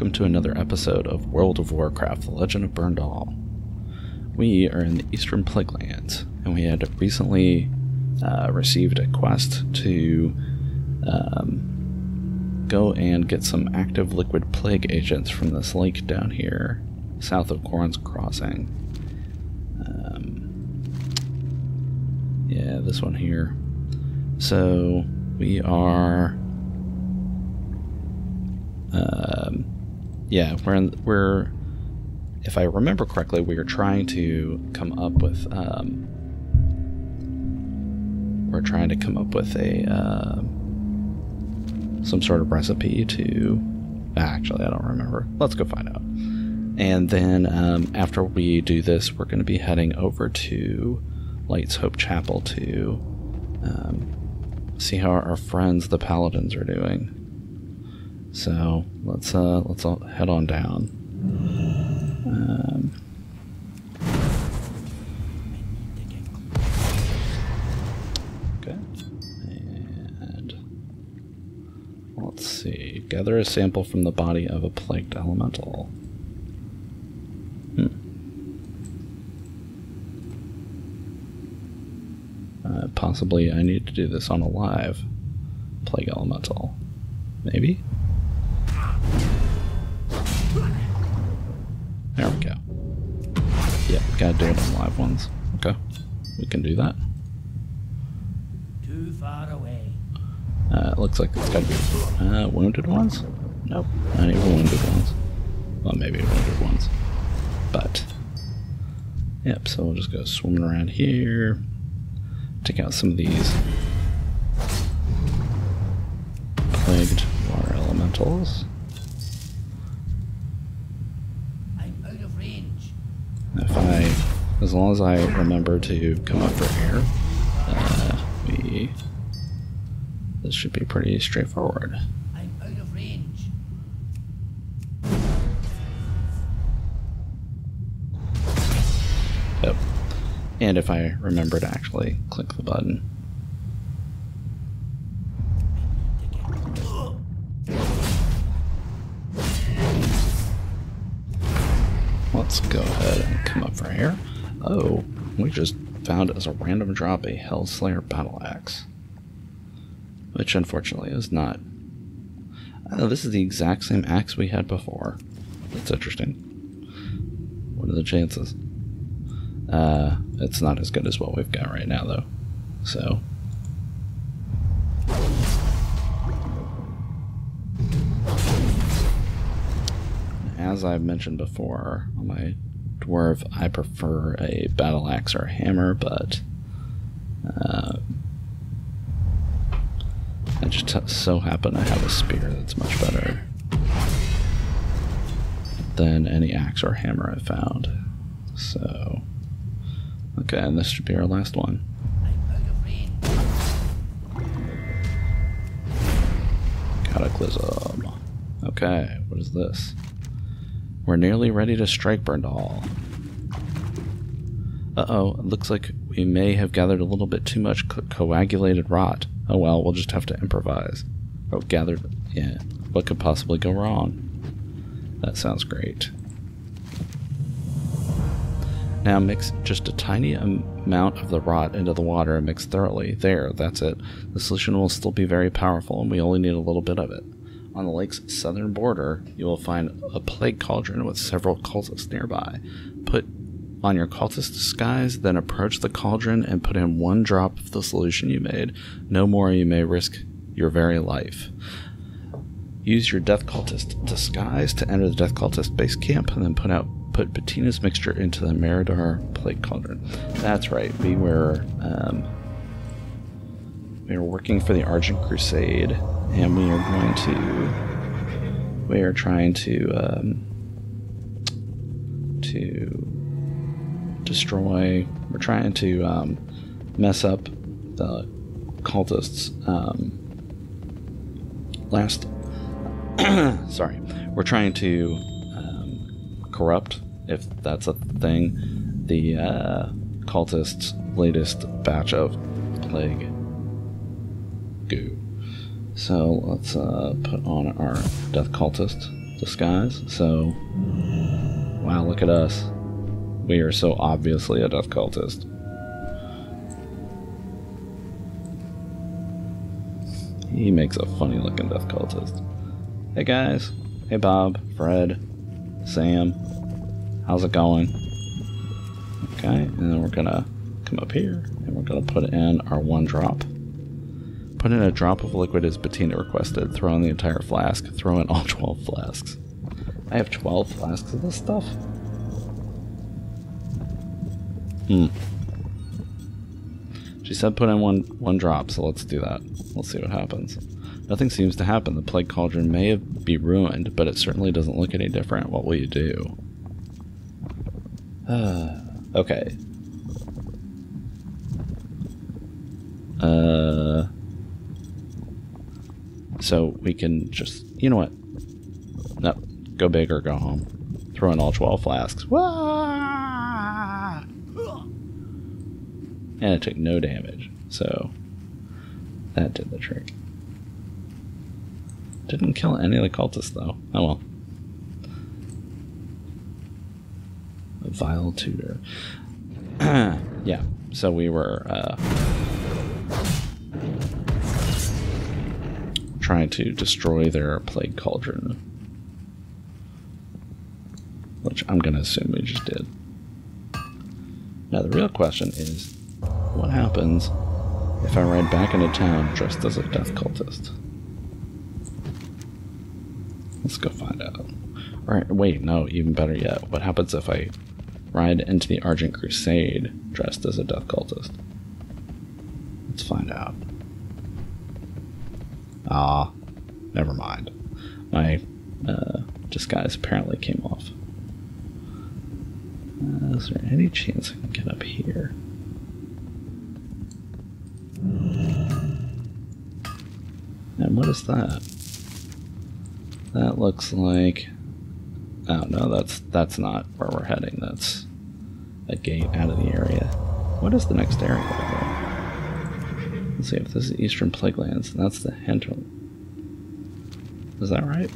welcome to another episode of World of Warcraft Let of Berndahl. We are in the Eastern Plaguelands, and we had recently received a quest to go and get some active liquid plague agents from this lake down here, south of Argent Crusade. Yeah, this one here. So, we are... we're if I remember correctly, we are trying to come up with a some sort of recipe to actually I don't remember. Let's go find out. And then after we do this, we're going to be heading over to Light's Hope Chapel to see how our friends the Paladins are doing. So let's all head on down. Okay, and let's see. Gather a sample from the body of a plagued elemental. Possibly I need to do this on a live plague elemental. Maybe? There we go. Yep, gotta do it on live ones. Okay, we can do that. Too far away. It looks like it's gotta be wounded ones? Nope, not even wounded ones. Well, maybe wounded ones. But, yep, so we'll just go swimming around here. Take out some of these plagued water elementals. I'm out of range. As long as I remember to come up for air, this should be pretty straightforward. I'm out of range. Yep. And if I remember to actually click the button. Let's go ahead and come up for air. Oh, we just found as a random drop a Hellslayer battle axe. Which unfortunately is not. Oh, this is the exact same axe we had before. That's interesting. What are the chances? It's not as good as what we've got right now, though. So. As I've mentioned before, on my dwarf, I prefer a battle axe or a hammer, but I just so happen to have a spear that's much better than any axe or hammer I've found. So, okay, and this should be our last one. Cataclysm. Okay, what is this? We're nearly ready to strike Berndahl. Uh-oh, it looks like we may have gathered a little bit too much coagulated rot. Oh well, we'll just have to improvise. Oh, gathered... yeah, what could possibly go wrong? That sounds great. Now mix just a tiny amount of the rot into the water and mix thoroughly. There, that's it. The solution will still be very powerful, and we only need a little bit of it. On the lake's southern border, you will find a plague cauldron with several cultists nearby. Put on your cultist disguise, then approach the cauldron and put in 1 drop of the solution you made. No more, you may risk your very life. Use your death cultist disguise to enter the death cultist base camp, and then put Bettina's mixture into the Meridar plague cauldron. That's right, we were working for the Argent Crusade, and we are trying to destroy. We're trying to mess up the cultists. Sorry, we're trying to corrupt, if that's a thing, the cultists' latest batch of plague goo. So let's put on our death cultist disguise. So, wow, look at us. We are so obviously a death cultist. He makes a funny looking death cultist. Hey guys. Hey Bob, Fred, Sam. How's it going? Okay, and then we're gonna come up here and we're gonna put in our 1 drop. Put in a drop of liquid as Bettina requested. Throw in the entire flask. Throw in all 12 flasks. I have 12 flasks of this stuff? She said put in one drop, so let's do that. Let's see what happens. Nothing seems to happen. The plague cauldron may be ruined, but it certainly doesn't look any different. What will you do? Okay. So we can just, you know what? No, go big or go home. Throw in all 12 flasks. Wah! And it took no damage, so that did the trick. Didn't kill any of the cultists though. Oh well. A vile tutor. Yeah, so we were trying to destroy their plague cauldron, which I'm gonna assume we just did. Now the real question is, what happens if I ride back into town dressed as a death cultist? Let's go find out. Alright, wait, no, even better yet. What happens if I ride into the Argent Crusade dressed as a death cultist? Let's find out. Ah, never mind. My disguise apparently came off. Is there any chance I can get up here? And what is that? That looks like... Oh no, that's not where we're heading. That's a gate out of the area. What is the next area though? Let's see if this is Eastern Plaguelands. That's the hinterland. Is that right?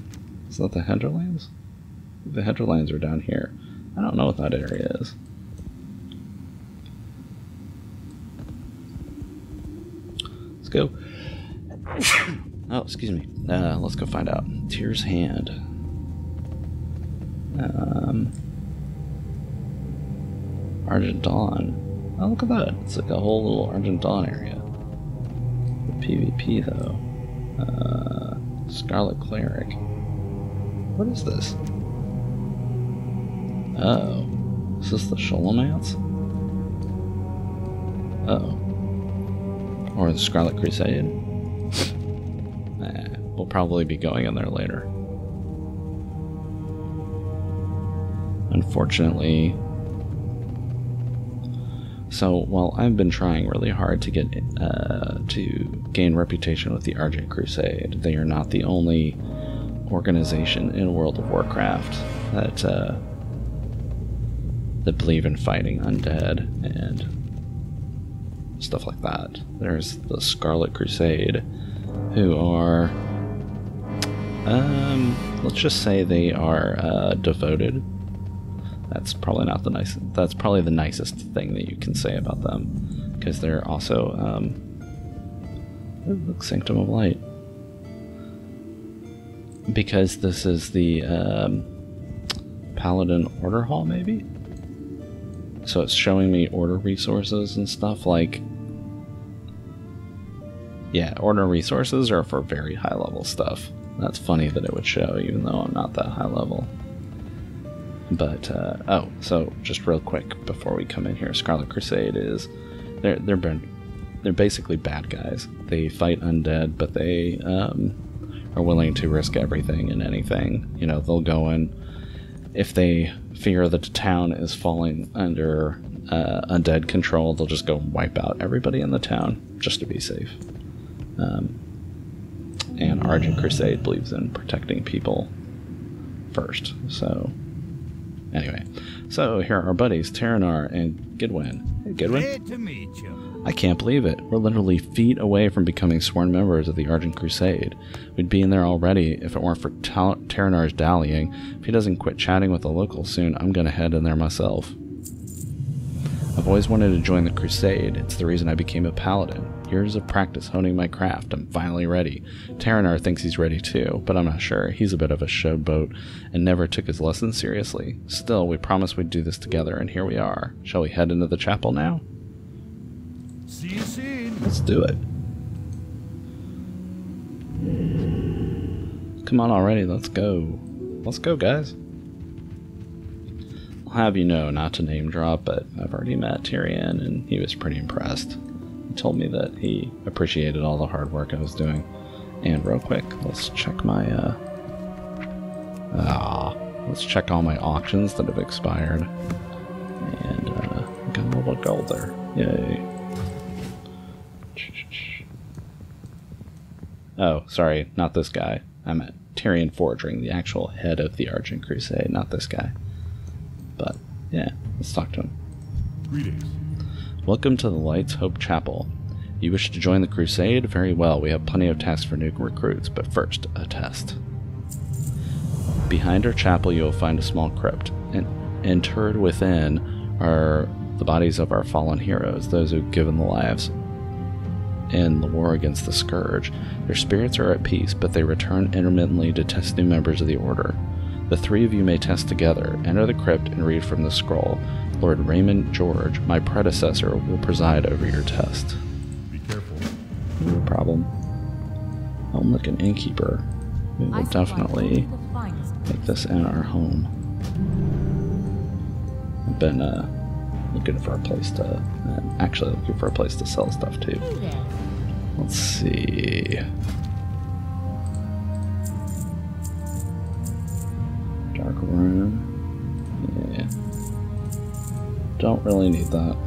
Is that the hinterlands? The hinterlands are down here. I don't know what that area is. Let's go. Oh, excuse me. Let's go find out. Tyr's Hand. Argent Dawn. Oh, look at that. It's like a whole little Argent Dawn area. The PvP, though. Scarlet Cleric. What is this? Oh. Is this the Sholomance? Uh-oh. Or the Scarlet Crusade? We'll probably be going in there later. Unfortunately. So, while I've been trying really hard to get to gain reputation with the Argent Crusade, they are not the only organization in World of Warcraft that believe in fighting undead and stuff like that. There's the Scarlet Crusade, who are, let's just say they are devoted. That's probably not the nicest. That's probably the nicest thing that you can say about them, because they're also look, Sanctum of Light. Because this is the Paladin Order Hall, maybe. So it's showing me order resources and stuff like. Yeah, order resources are for very high level stuff. That's funny that it would show, even though I'm not that high level. But, oh, so just real quick before we come in here, Scarlet Crusade is, they're basically bad guys. They fight undead, but they are willing to risk everything and anything. You know, they'll go in, if they fear that the town is falling under undead control, they'll just go and wipe out everybody in the town, just to be safe. And Argent Crusade believes in protecting people first, so... Anyway, so here are our buddies, Terranar and Goodwin. Hey, Goodwin. Great to meet you. I can't believe it. We're literally feet away from becoming sworn members of the Argent Crusade. We'd be in there already if it weren't for Terranar's dallying. If he doesn't quit chatting with the locals soon, I'm gonna head in there myself. I've always wanted to join the Crusade. It's the reason I became a Paladin. Years of practice honing my craft. I'm finally ready. Terranar thinks he's ready too, but I'm not sure. He's a bit of a showboat and never took his lessons seriously. Still, we promised we'd do this together, and here we are. Shall we head into the chapel now? See you soon. Let's do it. Come on already, let's go. Let's go, guys. I'll have you know, not to name drop, but I've already met Tyrion, and he was pretty impressed. He told me that he appreciated all the hard work I was doing. And real quick, let's check my, let's check all my auctions that have expired. And, got a little gold there. Yay. Oh, sorry, not this guy. I'm at Tyrion Forging, the actual head of the Argent Crusade, not this guy. But, yeah, let's talk to him. Greetings. Welcome to the Light's Hope Chapel. You wish to join the Crusade? Very well, we have plenty of tasks for new recruits, but first, a test. Behind our chapel you will find a small crypt, and interred within are the bodies of our fallen heroes, those who've given their lives in the war against the Scourge. Their spirits are at peace, but they return intermittently to test new members of the Order. The three of you may test together. Enter the crypt and read from the scroll. Lord Raymond George, my predecessor, will preside over your test. Be careful. No problem. Home like an innkeeper. We will definitely make this in our home. I've been looking for a place to, actually looking for a place to sell stuff too. Let's see. Dark room. Yeah. Don't really need that.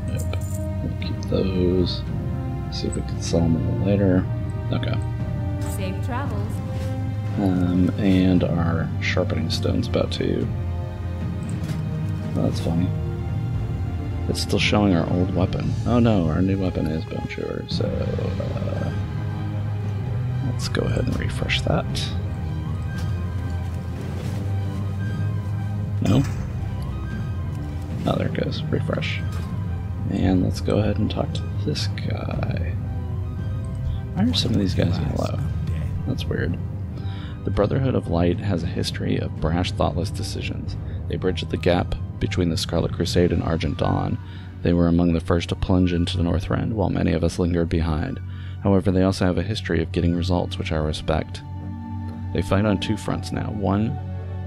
Nope. We'll keep those. See if we can sell them a little later. Okay. Safe travels. And our sharpening stone's about to... Oh, that's funny. It's still showing our old weapon. Oh no, our new weapon is Bone Chewer, so... let's go ahead and refresh that. No? Oh, there it goes. Refresh. And let's go ahead and talk to this guy. Why are some of these guys yellow? That's weird. The Brotherhood of Light has a history of brash, thoughtless decisions. They bridged the gap between the Scarlet Crusade and Argent Dawn. They were among the first to plunge into the Northrend, while many of us lingered behind. However, they also have a history of getting results, which I respect. They fight on two fronts now. One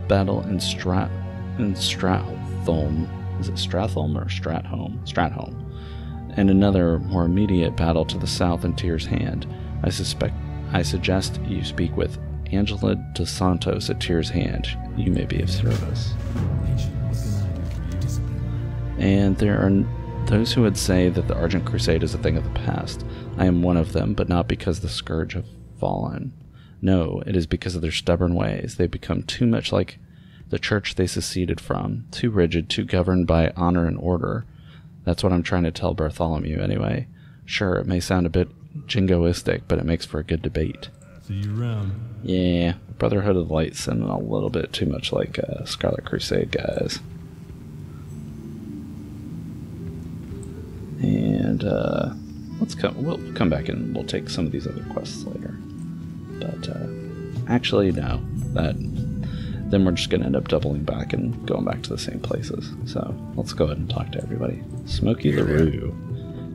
battle in Stratholme. Is it Stratholme or Stratholme? Stratholme. And another, more immediate battle to the south in Tyr's Hand. I suggest you speak with Angela dos Santos at Tyr's Hand. You may be of service. And there are those who would say that the Argent Crusade is a thing of the past. I am one of them, but not because the Scourge have fallen. No, it is because of their stubborn ways. They've become too much like the church they seceded from, too rigid, too governed by honor and order. That's what I'm trying to tell Bartholomew, anyway. Sure, it may sound a bit jingoistic, but it makes for a good debate. See you around. Yeah, Brotherhood of Light sounding a little bit too much like Scarlet Crusade guys. And we'll come back and we'll take some of these other quests later. But actually, no. Then we're just going to end up doubling back and going back to the same places. So let's go ahead and talk to everybody. Smokey LaRue.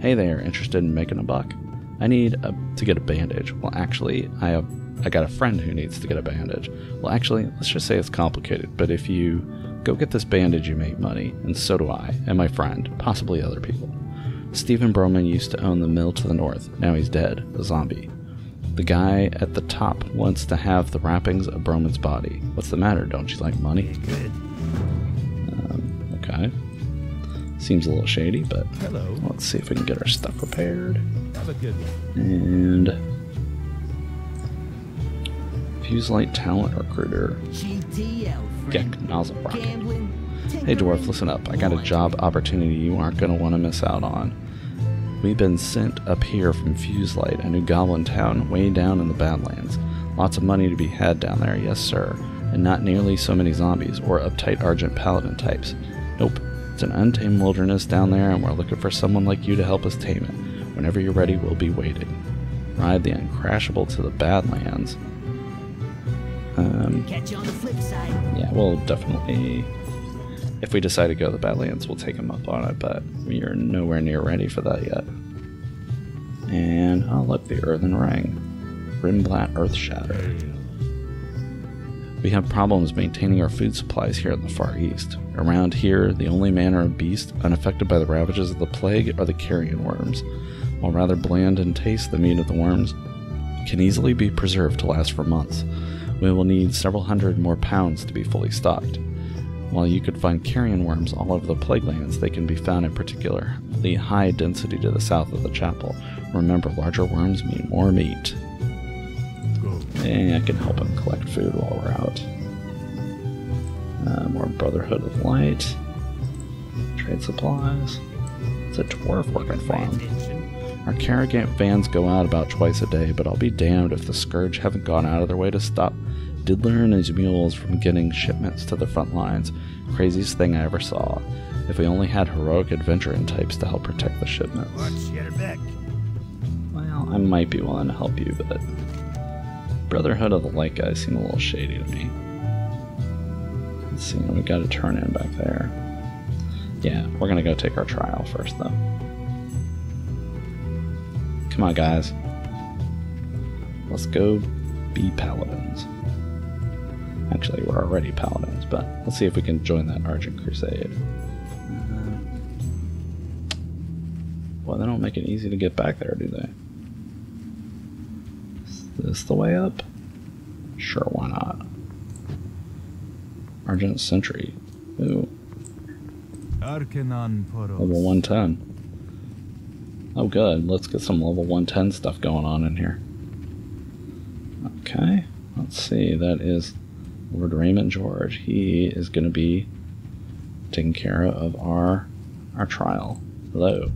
Hey there, interested in making a buck? I need to get a bandage. Well, actually, I got a friend who needs to get a bandage. Well, actually, let's just say it's complicated, but if you go get this bandage, you make money, and so do I, and my friend, possibly other people. Stephen Broman used to own the mill to the north. Now he's dead, a zombie. The guy at the top wants to have the wrappings of Broman's body. What's the matter? Don't you like money? Good. Okay. Seems a little shady, but Hello. let's see if we can get our stuff repaired. Have a good one. And Fuse Light Talent Recruiter. Gek Nozzle Rocket. Hey dwarf, listen up. I got a job opportunity you aren't going to want to miss out on. We've been sent up here from Fuse Light, a new goblin town way down in the Badlands. Lots of money to be had down there, yes sir. And not nearly so many zombies or uptight Argent Paladin types. Nope. It's an untamed wilderness down there, and we're looking for someone like you to help us tame it. Whenever you're ready, we'll be waiting. Ride the Uncrashable to the Badlands. Catch you on the flip side. Yeah, we'll definitely... If we decide to go to the Badlands, we'll take him up on it, but we are nowhere near ready for that yet. And, oh look, the Earthen Ring. Rimblat Earthshatter. We have problems maintaining our food supplies here in the Far East. Around here, the only manner of beast unaffected by the ravages of the plague are the carrion worms. While rather bland in taste, the meat of the worms can easily be preserved to last for months. We will need several hundred more pounds to be fully stocked. While you could find carrion worms all over the plague lands, they can be found in particularly high density to the south of the chapel. Remember, larger worms mean more meat. And I can help him collect food while we're out. More Brotherhood of Light. Trade supplies. It's a dwarf working for him. Our Karragant vans go out about twice a day, but I'll be damned if the Scourge haven't gone out of their way to stop Diddler and his mules from getting shipments to the front lines. Craziest thing I ever saw. If we only had heroic adventuring types to help protect the shipments. Well, I might be willing to help you, but Brotherhood of the Light guys seem a little shady to me. Let's see, we got a turn in back there. Yeah, we're gonna go take our trial first, though. Come on, guys. Let's go be paladins. Actually, we're already paladins, but let's see if we can join that Argent Crusade. Well, they don't make it easy to get back there, do they? Is this the way up? Sure, why not? Argent Sentry. Ooh. Level 110. Oh good, let's get some level 110 stuff going on in here. Okay, let's see, that is Lord Raymond George. He is going to be taking care of our trial. Hello,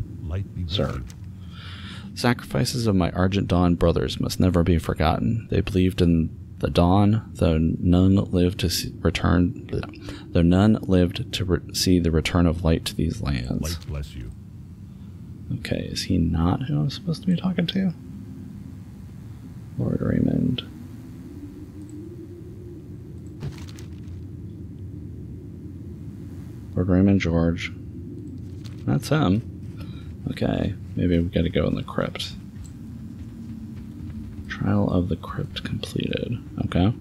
sir. Sacrifices of my Argent Dawn brothers must never be forgotten. They believed in the dawn, though none lived to see the return of light to these lands. Light bless you. Okay, is he not who I'm supposed to be talking to? Lord Raymond. Lord Raymond George. That's him. Okay, maybe we gotta go in the crypt. Trial of the Crypt completed. Okay.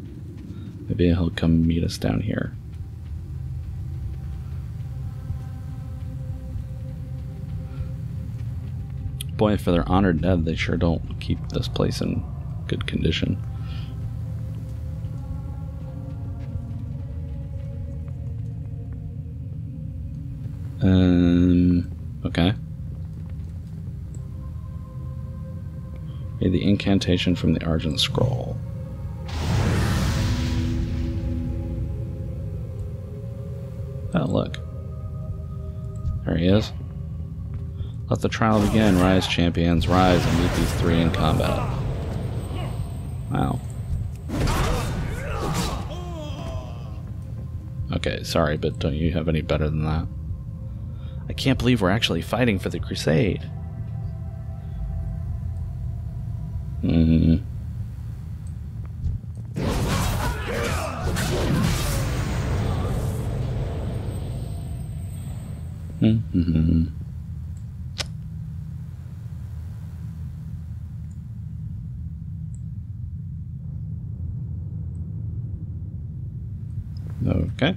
Maybe he'll come meet us down here. Boy, for their honored dead, they sure don't keep this place in good condition. Okay. The incantation from the Argent Scroll. Oh, look. There he is. Let the trial begin. Rise, champions, rise and meet these three in combat. Wow. Okay, sorry, but don't you have any better than that? I can't believe we're actually fighting for the Crusade. Mm-hmm. Mm-hmm. Okay.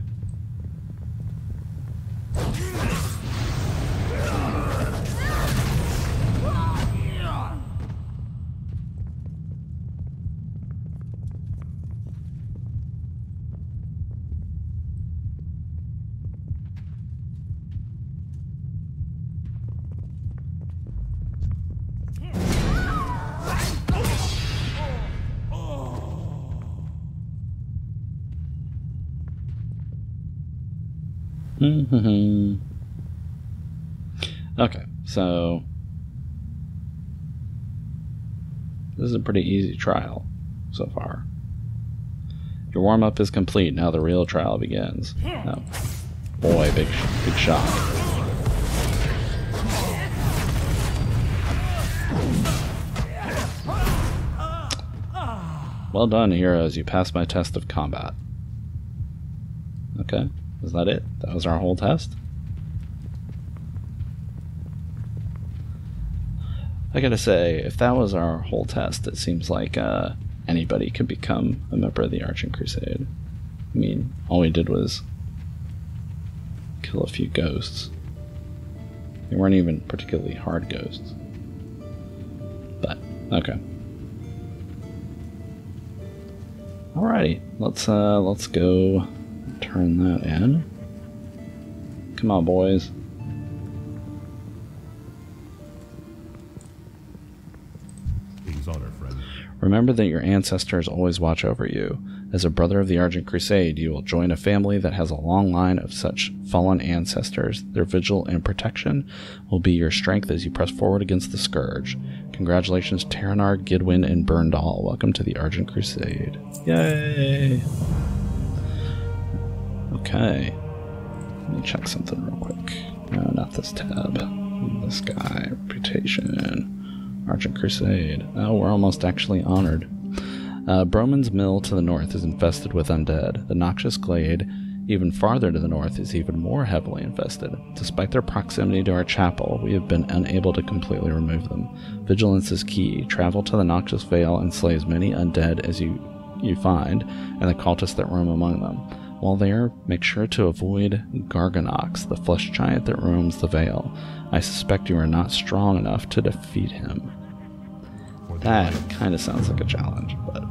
Okay, so this is a pretty easy trial so far. Your warm-up is complete. Now the real trial begins. Oh, boy, big shock. Well done, heroes. You passed my test of combat. Okay, was that it? That was our whole test? I gotta say, if that was our whole test, it seems like anybody could become a member of the Argent Crusade. I mean, all we did was kill a few ghosts. They weren't even particularly hard ghosts. But, okay. Alrighty, let's go turn that in. Come on, boys. King's honor, friend. Remember that your ancestors always watch over you. As a brother of the Argent Crusade, you will join a family that has a long line of such fallen ancestors. Their vigil and protection will be your strength as you press forward against the Scourge. Congratulations, Terranar, Gidwin, and Berndahl. Welcome to the Argent Crusade. Yay! Okay. Let me check something real quick. No, not this tab. This guy. Reputation. Argent Crusade. Oh, we're almost actually honored. Broman's Mill to the north is infested with undead. The Noxious Glade, even farther to the north, is even more heavily infested. Despite their proximity to our chapel, we have been unable to completely remove them. Vigilance is key. Travel to the Noxious Vale and slay as many undead as you find, and the cultists that roam among them. While there, make sure to avoid Garganox, the flesh giant that roams the Vale. I suspect you are not strong enough to defeat him. That kind of sounds like a challenge, but...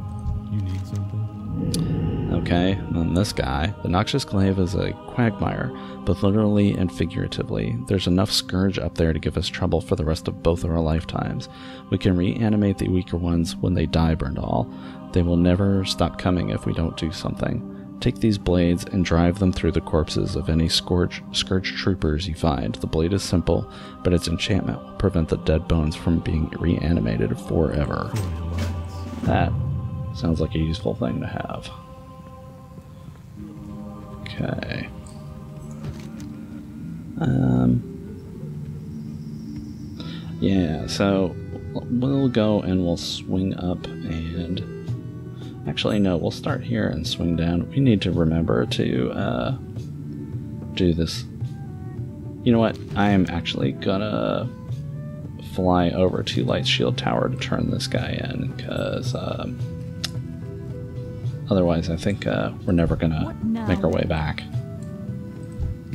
You need something? Okay, and then this guy. The Noxious Glaive is a quagmire, both literally and figuratively. There's enough scourge up there to give us trouble for the rest of both of our lifetimes. We can reanimate the weaker ones when they die, Berndahl. They will never stop coming if we don't do something. Take these blades and drive them through the corpses of any scourge troopers you find. The blade is simple, but its enchantment will prevent the dead bones from being reanimated forever. That sounds like a useful thing to have. Okay. Yeah, so we'll go and we'll swing up and... Actually, no, we'll start here and swing down. We need to remember to do this. You know what? I am actually gonna fly over to Light Shield Tower to turn this guy in, because otherwise I think we're never gonna make our way back.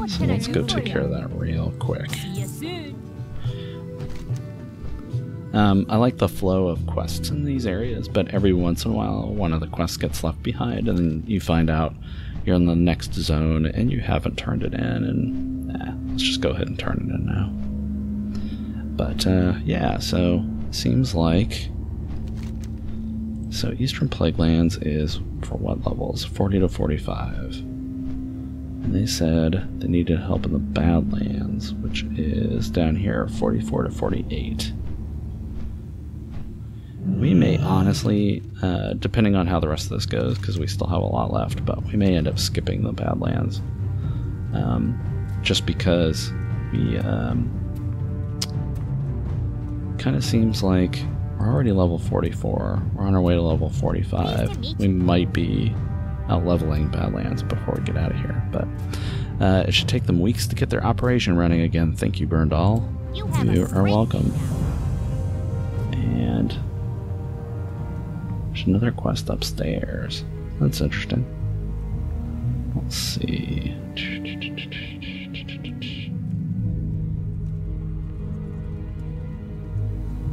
So let's go take care of that real quick. See you soon. I like the flow of quests in these areas, but every once in a while one of the quests gets left behind and then you find out you're in the next zone and you haven't turned it in, and let's just go ahead and turn it in now. But yeah, so seems like... So Eastern Plaguelands is for what levels? 40 to 45. And they said they needed help in the Badlands, which is down here, 44 to 48. We may honestly, depending on how the rest of this goes, because we still have a lot left, but we may end up skipping the Badlands. Just because we, kind of seems like we're already level 44. We're on our way to level 45. We might be out-leveling Badlands before we get out of here, but it should take them weeks to get their operation running again. Thank you, Berndahl. You are welcome. And... there's another quest upstairs. That's interesting. Let's see.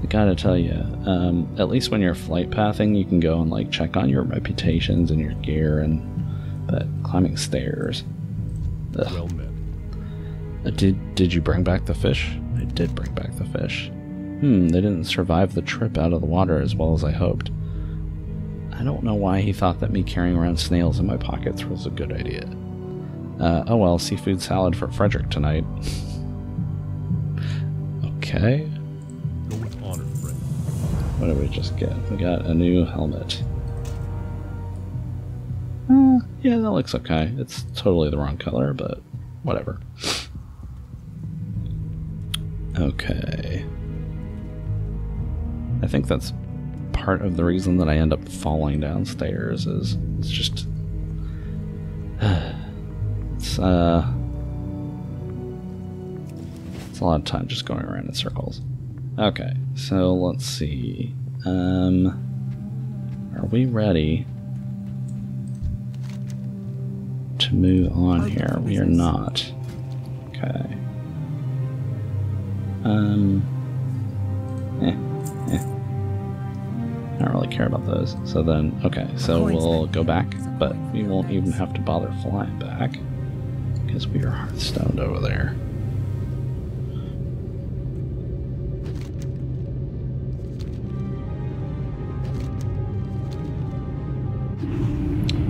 I gotta tell you, at least when you're flight pathing, you can go and like check on your reputations and your gear, but climbing stairs. Ugh. Well met. Did you bring back the fish? I did bring back the fish. They didn't survive the trip out of the water as well as I hoped. I don't know why he thought that me carrying around snails in my pockets was a good idea. Oh well, seafood salad for Frederick tonight. Okay. Go with honor, friend. What did we just get? We got a new helmet. Yeah, that looks okay. It's totally the wrong color, but whatever. Okay. I think that's part of the reason that I end up falling downstairs is it's just it's a lot of time just going around in circles. Okay, so let's see. Are we ready to move on here? We are not. Okay. I don't really care about those. So then, okay, so we'll go back, but we won't even have to bother flying back because we are hearthstoned over there.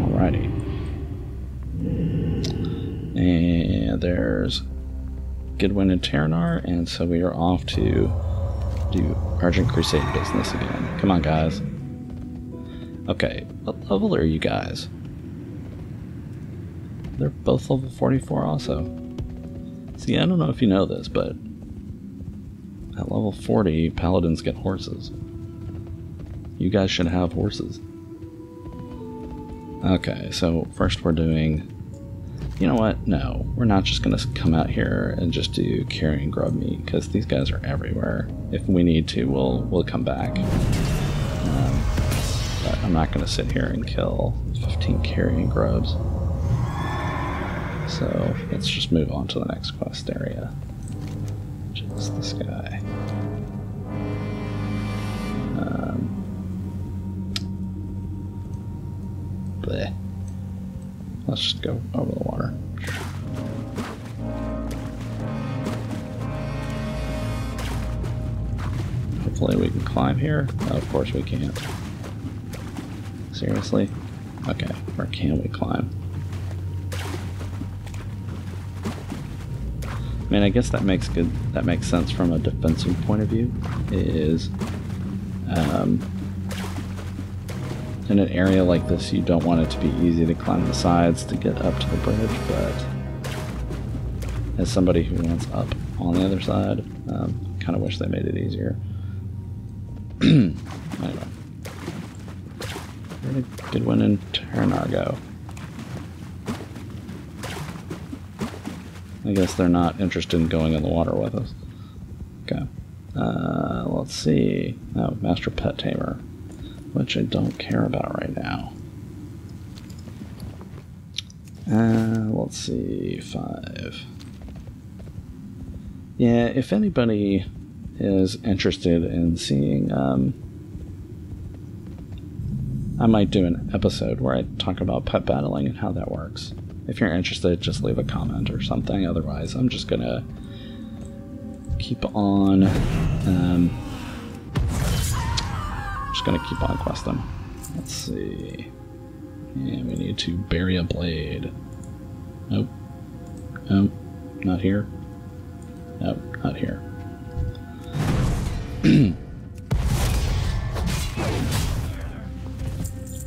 Alrighty. And there's Goodwin and Terranar, and so we are off to do Argent Crusade business again. Come on, guys. Okay, what level are you guys? They're both level 44 also. See, I don't know if you know this, but at level 40, paladins get horses. You guys should have horses. Okay, so first we're doing... You know what? No, we're not just going to come out here and just do carrying grub meat, because these guys are everywhere. If we need to, we'll come back. But I'm not going to sit here and kill 15 carrying grubs. So let's just move on to the next quest area, which is this guy. Bleh. Let's just go over the water. Hopefully we can climb here. Oh, of course we can't. Seriously? Okay, where can we climb? I mean, I guess that makes sense from a defensive point of view. Is in an area like this, you don't want it to be easy to climb the sides to get up to the bridge, but as somebody who wants up on the other side, kind of wish they made it easier. Anyway. Where did Goodwin and Terranar go? I guess they're not interested in going in the water with us. Okay. Let's see. Oh, Master Pet Tamer, which I don't care about right now. Let's see, 5. Yeah, if anybody is interested in seeing, I might do an episode where I talk about pet battling and how that works. If you're interested, just leave a comment or something. Otherwise, I'm just gonna keep on, questing. Let's see. And we need to bury a blade. Nope. Nope. Not here. Nope. Not here.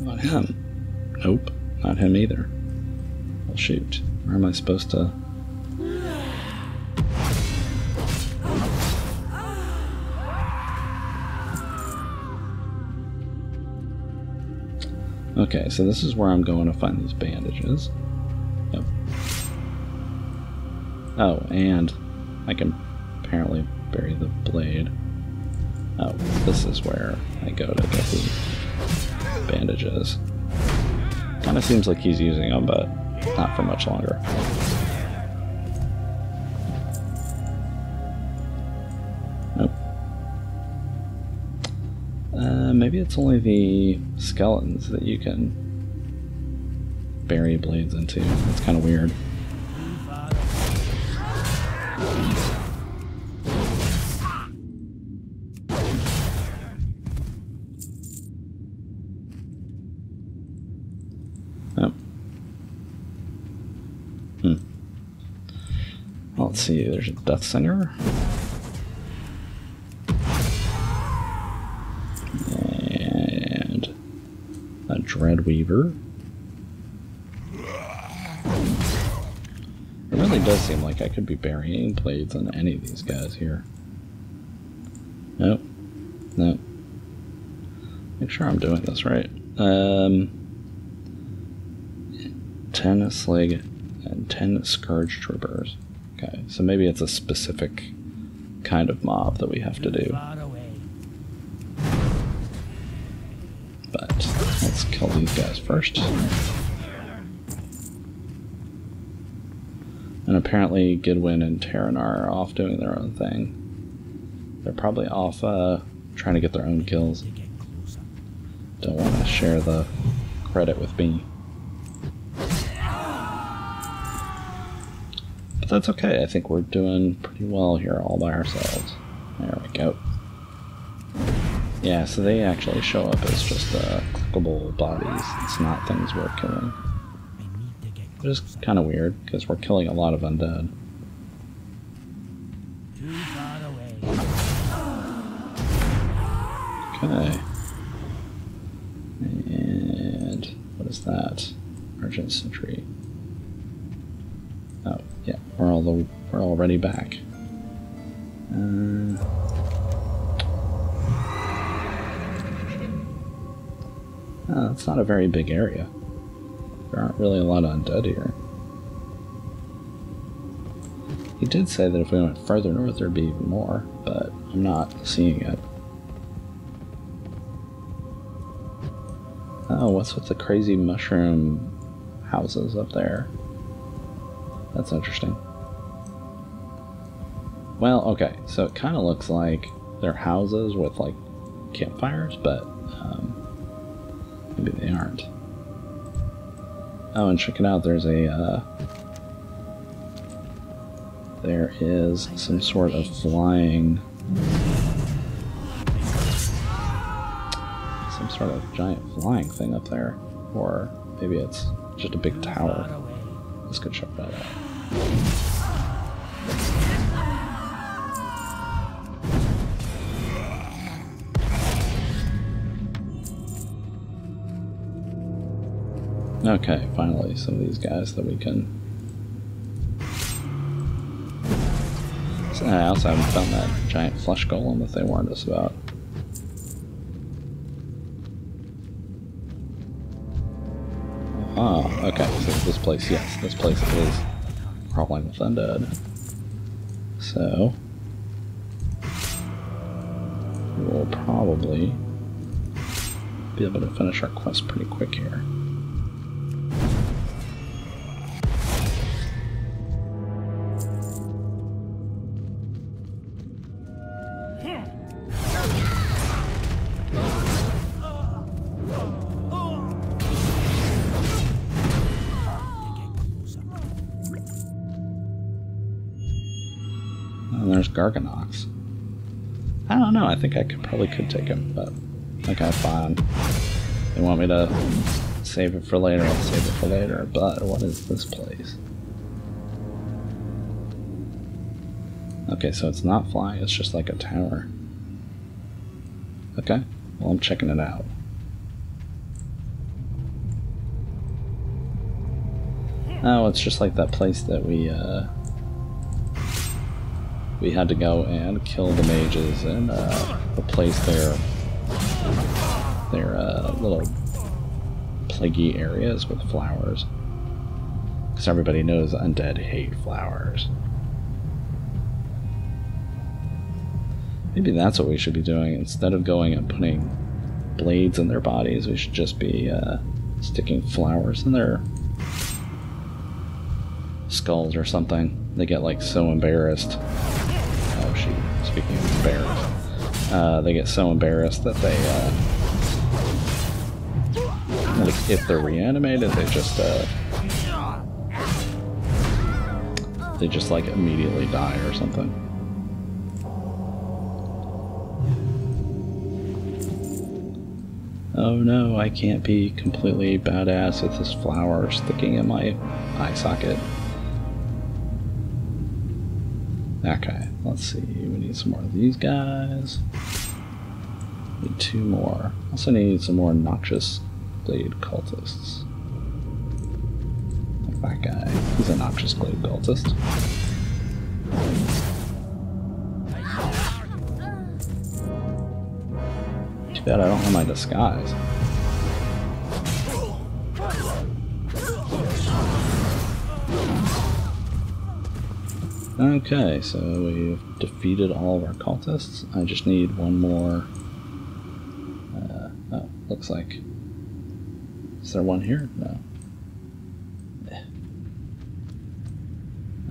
Not him. Nope. Not him either. Well, shoot. Where am I supposed to... Okay, so this is where I'm going to find these bandages. Yep. Oh, and I can apparently bury the blade. Oh, this is where I go to get the bandages. Kind of seems like he's using them, but not for much longer. Nope. Maybe it's only the skeletons that you can bury blades into. It's kind of weird. Nope. let's see, there's a Death Singer. And a Dreadweaver. It really does seem like I could be burying blades on any of these guys here. Nope. Nope. Make sure I'm doing this right. 10 Slig and 10 Scourge Troopers. Okay, so maybe it's a specific kind of mob that we have to do. But let's kill these guys first. And apparently Gidwin and Terranar are off doing their own thing. They're probably off trying to get their own kills. Don't want to share the credit with me. But that's okay, I think we're doing pretty well here all by ourselves. There we go. Yeah, so they actually show up as just clickable bodies. It's not things we're killing. Which is kind of weird, because we're killing a lot of undead. Okay. And what is that? Argent Sentry. Oh, yeah, we're already back. It's not a very big area. There aren't really a lot of undead here. He did say that if we went further north there'd be even more, but I'm not seeing it. Oh, what's with the crazy mushroom houses up there? That's interesting. Well, okay, so it kind of looks like they're houses with, like, campfires, but maybe they aren't. Oh, and check it out, there's a, there is some sort of flying... some sort of giant flying thing up there. Or maybe it's just a big tower. Let's go check that out. Okay, finally, some of these guys that we can... So, I also haven't found that giant flesh golem that they warned us about. Ah, okay, so this place, yes, this place is crawling with undead. So... we'll probably be able to finish our quest pretty quick here. And there's Garganox. I don't know, I think I probably could take him, but okay, fine. They want me to save it for later, I'll save it for later, but what is this place? Okay, so it's not flying, it's just like a tower. Okay, well I'm checking it out. Oh, it's just like that place that we had to go and kill the mages and replace their little plaguey areas with flowers. Because everybody knows undead hate flowers. Maybe that's what we should be doing. Instead of going and putting blades in their bodies, we should just be sticking flowers in their skulls or something. They get like so embarrassed. Oh shoot, speaking of embarrassed. They get so embarrassed that they like if they're reanimated they just like immediately die or something. Oh no, I can't be completely badass with this flower sticking in my eye socket. Okay, let's see. We need some more of these guys. Need 2 more. Also need some more noxious glade cultists. Like that guy. He's a noxious glade cultist. Too bad I don't have my disguise. Okay, so we've defeated all of our cultists. I just need one more. Oh, looks like. Is there one here? No.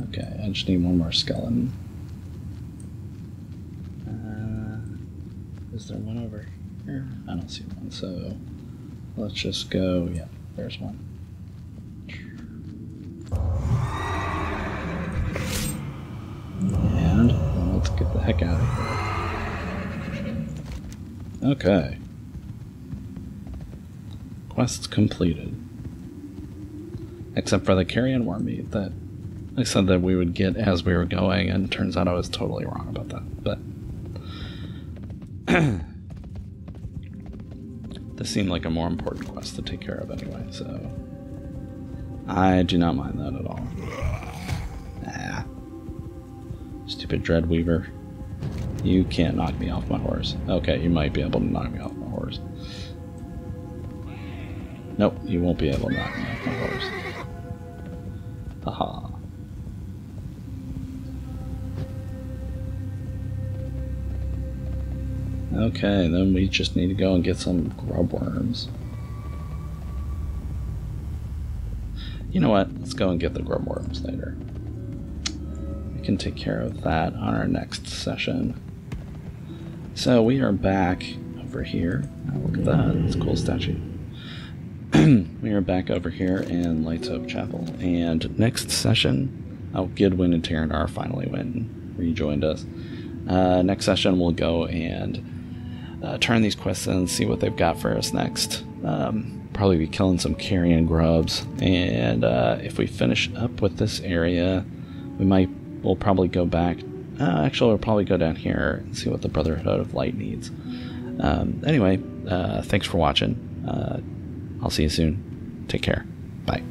Okay, I just need one more skeleton. Is there one over here? I don't see one, so let's just go. Yeah, there's one. And let's get the heck out of here. Okay. Quests completed. Except for the carrion worm meat that I said that we would get as we were going, and it turns out I was totally wrong about that. But this seemed like a more important quest to take care of anyway, so I do not mind that at all. Ah. Stupid Dreadweaver. You can't knock me off my horse. Okay, you might be able to knock me off my horse. Nope, you won't be able to knock me off my horse. Haha. Okay, then we just need to go and get some grub worms. You know what? Let's go and get the grub worms later. We can take care of that on our next session. So we are back over here. Oh, look at that. It's a cool statue. We are back over here in Lights Hope Chapel. And next session, Gidwin and Terrandar finally went and rejoined us. Next session, we'll go and turn these quests in and see what they've got for us next. Probably be killing some carrion grubs, and if we finish up with this area, we'll probably go back. Actually, we'll probably go down here and see what the Brotherhood of Light needs. Anyway, thanks for watching. I'll see you soon. Take care. Bye.